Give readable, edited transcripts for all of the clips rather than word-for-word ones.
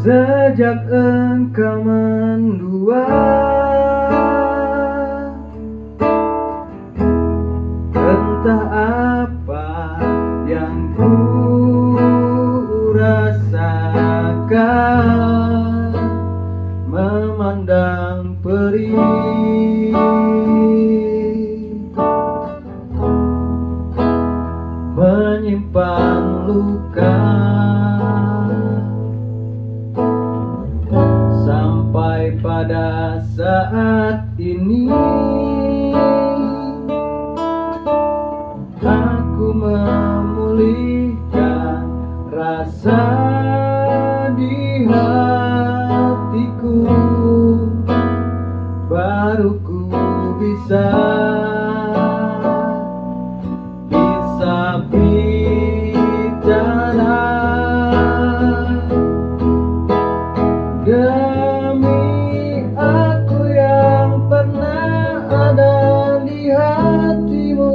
Sejak engkau mendua, entah apa yang ku rasakan, memandang perih, menyimpan luka, sampai pada saat ini aku memulihkan rasa di hatiku, baru ku bisa bicara. Demi aku yang pernah ada di hatimu,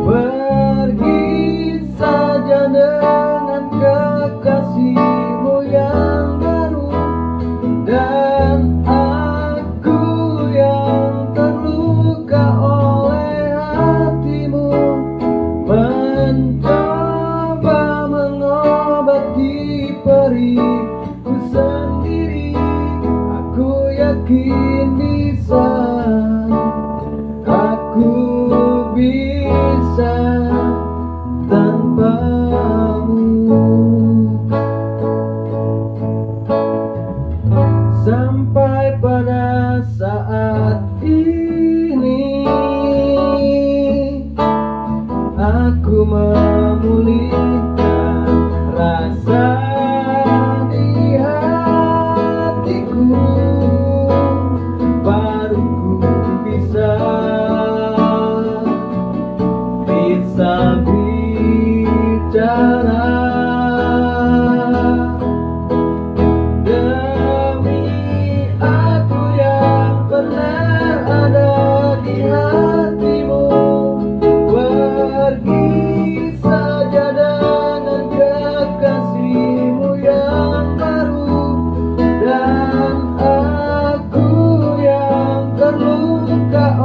pergi saja dengan kekasihmu yang baru, dan aku yang terluka oleh hatimu, mencoba mengobati perihku sendiri. Aku yakin bisa, aku bisa tanpamu. Sampai pada saat ini aku memulihkan rasa di hatiku, baru ku bisa bicara. Demi aku yang pernah ada di hatimu, pergi saja dengan kekasihmu yang baru, dan aku yang terluka